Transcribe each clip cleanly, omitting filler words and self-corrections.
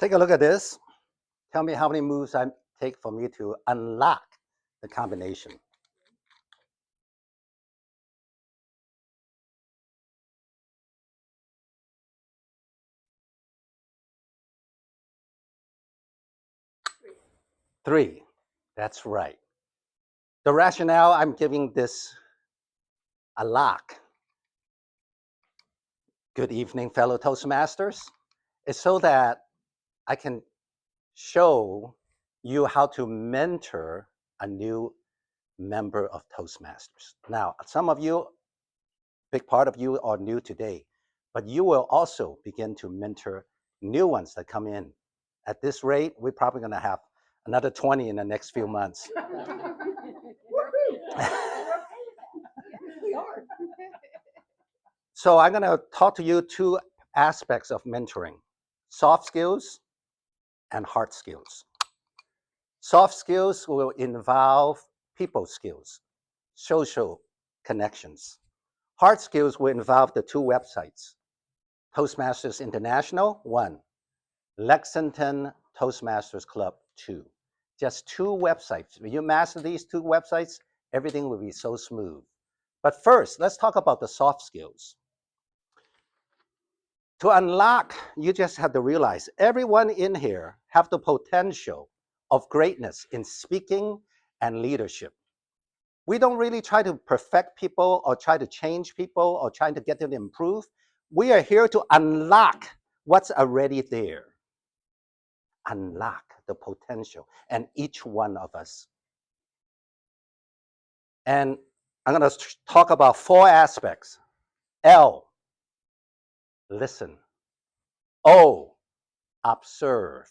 Take a look at this. Tell me how many moves I take for me to unlock the combination. Three. That's right. The rationale I'm giving this a lock, good evening, fellow Toastmasters, is so that I can show you how to mentor a new member of Toastmasters. Now, some of you, big part of you are new today, but you will also begin to mentor new ones that come in. At this rate, we're probably going to have another 20 in the next few months. So I'm going to talk to you two aspects of mentoring: soft skills and hard skills. Soft skills will involve people skills, social connections. Hard skills will involve the two websites: Toastmasters International, 1; Lexington Toastmasters Club, 2. Just two websites. When you master these two websites, everything will be so smooth. But first, let's talk about the soft skills. To unlock, you just have to realize everyone in here have the potential of greatness in speaking and leadership. We don't really try to perfect people or try to change people or trying to get them to improve. We are here to unlock what's already there. Unlock the potential in each one of us. And I'm going to talk about 4 aspects. L, listen. O, observe.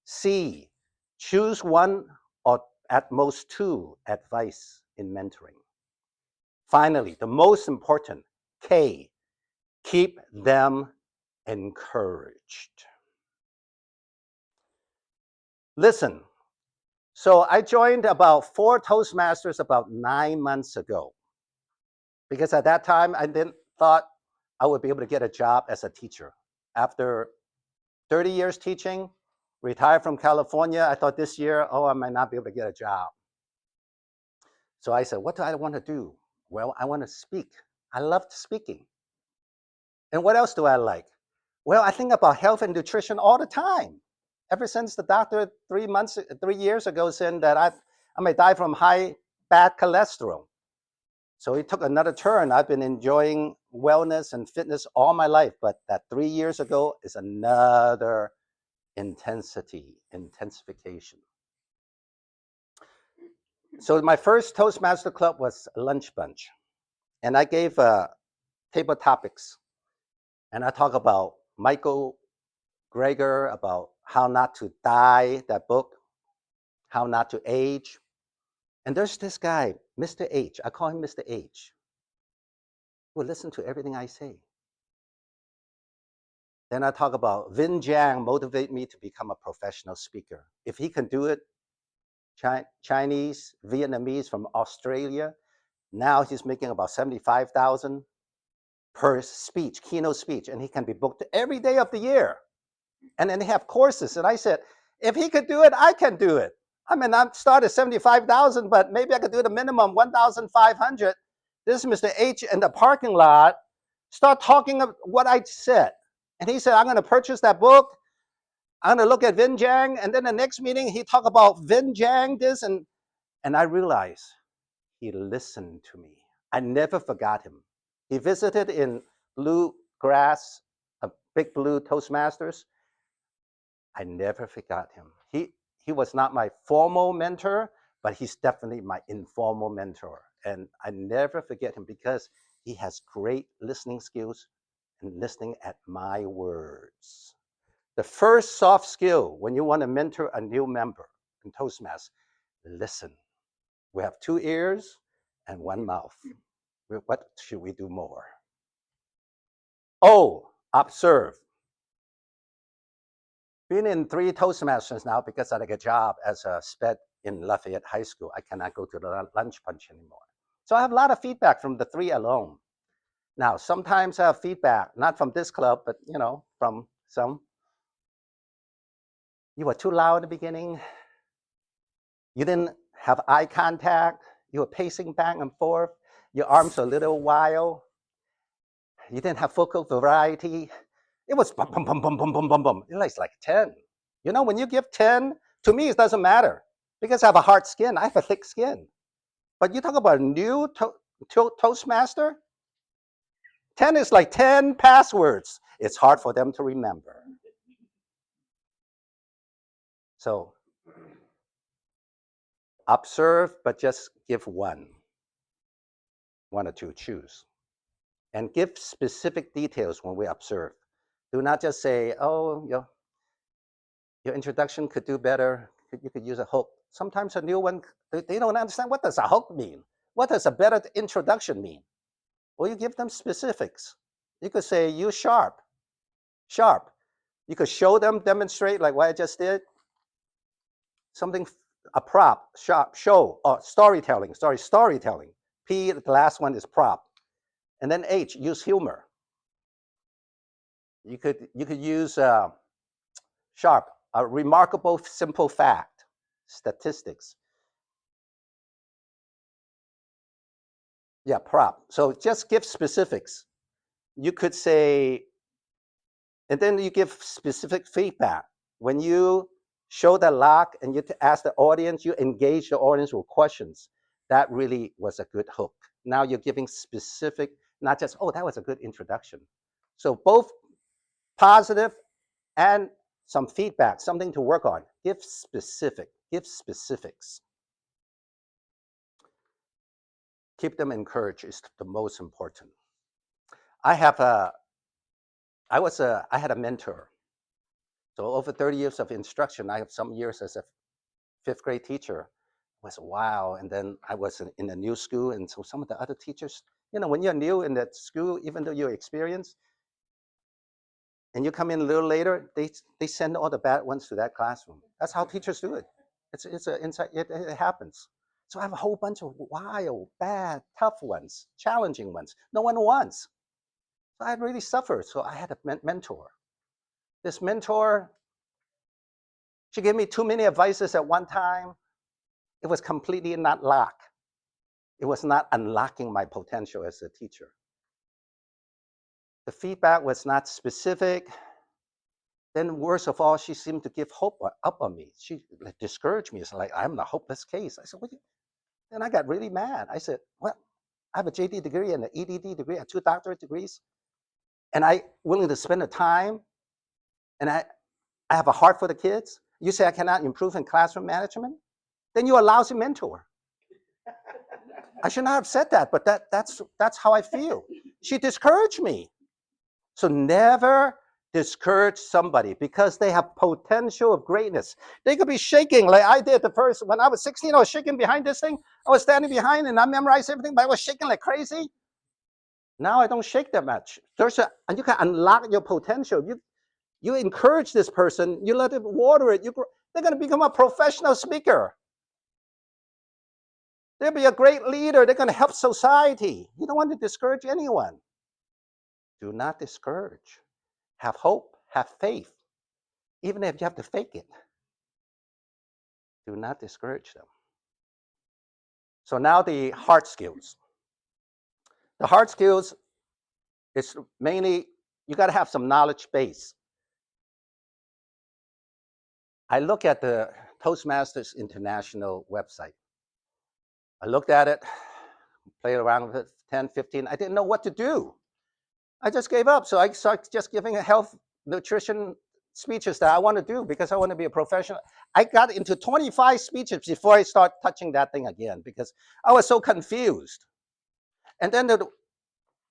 C, choose one or at most 2 advice in mentoring. Finally, the most important, K, keep them encouraged. Listen, so I joined about 4 Toastmasters about 9 months ago, because at that time I didn't thought I would be able to get a job as a teacher. After 30 years teaching, retired from California, I thought this year, I might not be able to get a job. So I said, what do I want to do? Well, I want to speak. I loved speaking. And what else do I like? Well, I think about health and nutrition all the time. Ever since the doctor 3 years ago said that I may die from high bad cholesterol. So it took another turn. I've been enjoying wellness and fitness all my life, but that 3 years ago is another intensification. So my first Toastmaster Club was a lunch bunch, and I gave table topics, and I talk about Michael Greger, about how not to die, that book, how not to age. And there's this guy, Mr. H. I call him Mr. H. Who will listen to everything I say. Then I talk about Vin Jiang motivate me to become a professional speaker. If he can do it, Chinese, Vietnamese from Australia, now he's making about 75,000 per speech, keynote speech, and he can be booked every day of the year. And then they have courses. And I said, if he could do it, I can do it. I mean, I started 75,000, but maybe I could do the minimum 1,500. This is Mr. H in the parking lot, start talking of what I said. And he said, I'm going to purchase that book. I'm going to look at Vin Jiang. And then the next meeting, he talked about Vin Jiang, this. And I realized he listened to me. I never forgot him. He visited in Bluegrass, a Big Blue Toastmasters. I never forgot him. He was not my formal mentor, but he's definitely my informal mentor. And I never forget him because he has great listening skills and listening at my words. The first soft skill when you want to mentor a new member in Toastmasters, listen. We have 2 ears and 1 mouth. What should we do more? O, observe. Been in 3 Toastmasters now because I got a job as a sped in Lafayette High School. I cannot go to the lunch punch anymore. So I have a lot of feedback from the 3 alone. Now, sometimes I have feedback, not from this club, but from some You were too loud in the beginning. You didn't have eye contact. You were pacing back and forth. Your arms were a little wild. You didn't have focal variety. It was bum, bum, bum, bum, bum, bum, bum, bum. It's like 10. You know, when you give 10, to me, it doesn't matter because I have a hard skin. I have a thick skin. But you talk about a new Toastmaster, 10 is like 10 passwords. It's hard for them to remember. So observe, but just give one or two, choose. And give specific details when we observe. Do not just say, oh, your introduction could do better. You could use a hook. Sometimes a new one, they don't understand what does a hook mean. What does a better introduction mean? Well, you give them specifics. You could say, use sharp. Sharp. You could show them, demonstrate like what I just did. Something, a prop, sharp, show, or storytelling. Storytelling. P, the last one is prop. And then H, use humor. You could use sharp, a remarkable simple fact, statistics. Yeah, prop. So just give specifics. You could say, and then you give specific feedback. When you show the lock and you ask the audience, you engage the audience with questions. That really was a good hook. Now you're giving specific, not just, oh, that was a good introduction. So both positive and some feedback, something to work on. Give specifics. Keep them encouraged is the most important. I had a mentor. So over 30 years of instruction, I have some years as a fifth grade teacher. It was wow. And then I was in a new school. And so some of the other teachers, you know, when you're new in that school, even though you're experienced, and you come in a little later, they send all the bad ones to that classroom. That's how teachers do it. It happens. So I have a whole bunch of wild, bad, tough ones, challenging ones. No one wants. So I really suffered. So I had a mentor. This mentor, she gave me too many advices at one time. It was completely not locked. It was not unlocking my potential as a teacher. The feedback was not specific. Then worst of all, she seemed to give hope up on me. She discouraged me. It's like, I'm the hopeless case. I said, what? Then I got really mad. I said, well, I have a JD degree and an EDD degree, I have 2 doctorate degrees, and I willing to spend the time, and I have a heart for the kids. You say I cannot improve in classroom management? Then you're a lousy mentor. I should not have said that, but that's how I feel. She discouraged me. So never discourage somebody because they have potential of greatness. They could be shaking like I did when I was 16, I was shaking behind this thing. I was standing behind and I memorized everything, but I was shaking like crazy. Now I don't shake that much. And you can unlock your potential. You encourage this person, you let them water it, they're going to become a professional speaker. They'll be a great leader. They're going to help society. You don't want to discourage anyone. Do not discourage. Have hope, have faith, even if you have to fake it. Do not discourage them. So now the hard skills. The hard skills is mainly, you got to have some knowledge base. I look at the Toastmasters International website. I looked at it, played around with it, 10, 15. I didn't know what to do. I just gave up. So I started just giving a health, nutrition speeches that I want to do because I want to be a professional. I got into 25 speeches before I start touching that thing again because I was so confused. And then the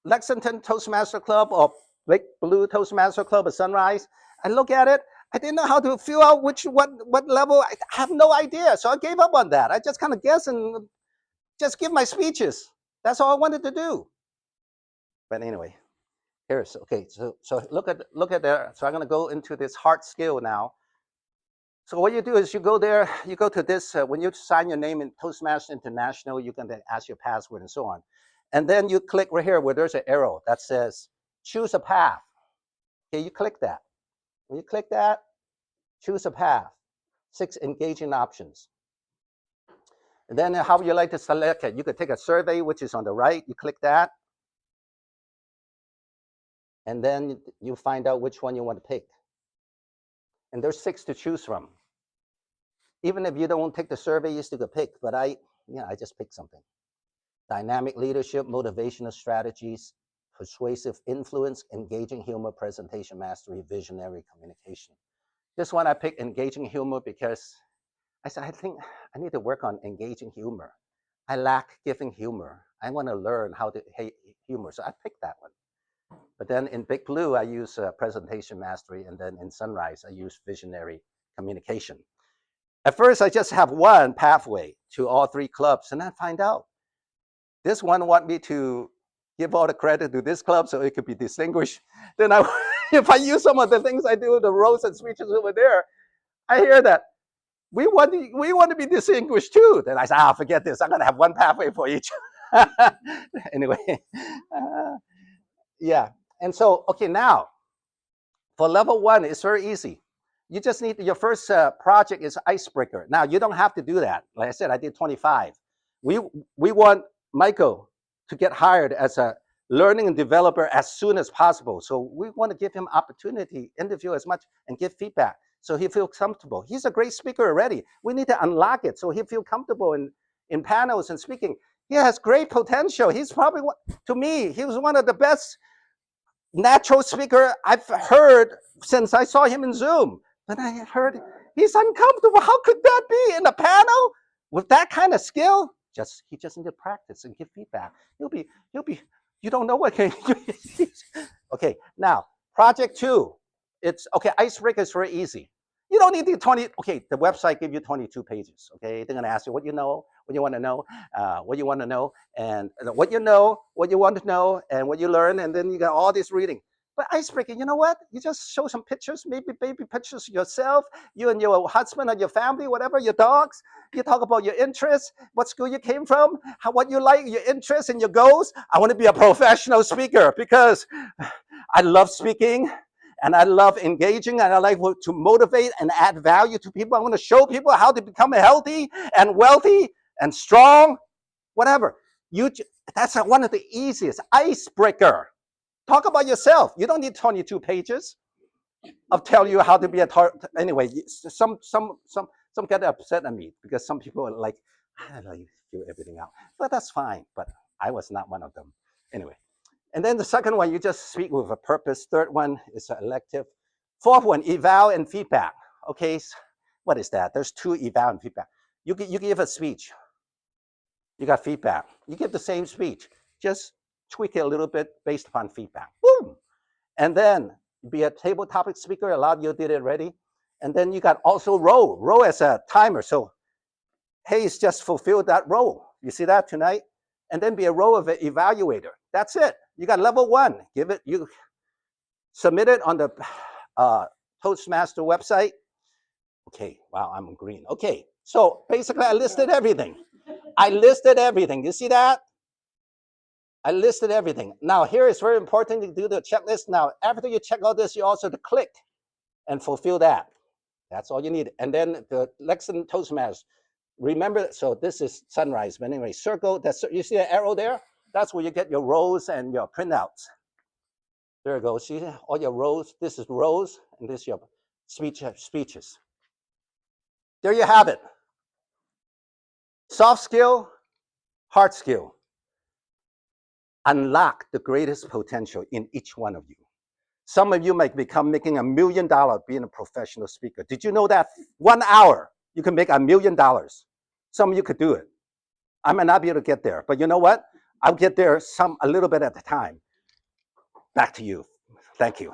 Lexington Toastmaster Club or Lake Blue Toastmaster Club at Sunrise, I look at it. I didn't know how to figure out what level. I have no idea. So I gave up on that. I just kind of guess and just give my speeches. That's all I wanted to do. But anyway, here's okay. So look at there. So I'm going to go into this hard skill now. So what you do is you go there, you go to this, when you sign your name in Toastmasters International, you can then ask your password and so on. And then you click right here where there's an arrow that says, choose a path. Okay, you click that. When you click that, Choose a path. 6 engaging options. And then how would you like to select it? You could take a survey, which is on the right. You click that. And then you find out which one you want to pick. And there's 6 to choose from. Even if you don't take the survey, you still could pick. But I just picked something. Dynamic leadership, motivational strategies, persuasive influence, engaging humor, presentation mastery, visionary communication. This one I picked engaging humor because I said, I think I need to work on engaging humor. I lack giving humor. I want to learn how to hate humor. So I picked that one. But then in Big Blue, I use presentation mastery. And then in Sunrise, I use visionary communication. At first, I just have one pathway to all 3 clubs. And I find out this one want me to give all the credit to this club so it could be distinguished. Then if I use some of the things I do, the roles and speeches over there, I hear that we want to be distinguished too. Then I say, forget this. I'm going to have one pathway for each. Anyway, yeah. And so, okay, now for level 1, it's very easy. You just need, your first project is icebreaker. Now, you don't have to do that. Like I said, I did 25. We want Michael to get hired as a learning and developer as soon as possible. So we want to give him opportunity, interview as much, and give feedback so he feels comfortable. He's a great speaker already. We need to unlock it so he feels comfortable in panels and speaking. He has great potential. He's probably, to me, he was one of the best natural speaker I've heard since I saw him in Zoom. But I heard he's uncomfortable. How could that be in a panel with that kind of skill? He just need to practice and give feedback. He'll be. You don't know what can. Okay, now project 2. It's okay. Icebreaker is very easy. You don't need the 20. Okay, the website gives you 22 pages. Okay, they're gonna ask you what you know, what you want to know, what you want to know, and what you know, what you want to know, and what you learn, and then you got all this reading. But icebreaker, you know what? You just show some pictures, maybe baby pictures of yourself, you and your husband or your family, whatever, your dogs. You talk about your interests, what school you came from, what you like, your interests and your goals. I want to be a professional speaker because I love speaking and I love engaging and I like to motivate and add value to people. I want to show people how to become healthy and wealthy and strong, whatever. That's one of the easiest icebreaker. Talk about yourself. You don't need 22 pages of tell you how to be anyway. Some get upset at me because some people are like, I don't know, you figure everything out. But that's fine. But I was not one of them. Anyway. And then the second one, you just speak with a purpose. Third one is elective. Fourth one, eval and feedback. Okay, what is that? There's 2 eval and feedback. You give a speech. You got feedback. You give the same speech. Just tweak it a little bit based upon feedback. Boom. And then be a table topic speaker. A lot of you did it already. And then you got also role as a timer. So Hayes just fulfilled that role. You see that tonight? And then be a role of an evaluator. That's it. You got level 1. You submit it on the Toastmaster website. Okay, wow, I'm green. Okay, so basically I listed everything. You see that? I listed everything. Now here it's very important to do the checklist. Now after you check all this, you also to click and fulfill that. That's all you need. And then the Lexington Toastmasters. Remember, so this is Sunrise, but anyway, circle, you see the arrow there? That's where you get your rows and your printouts. There you go, see all your rows, this is rows, and this is your speeches. There you have it. Soft skill, hard skill. Unlock the greatest potential in each one of you. Some of you might become making $1 million being a professional speaker. Did you know that 1 hour you can make $1 million? Some of you could do it. I might not be able to get there, but you know what? I'll get there a little bit at a time. Back to you. Thank you.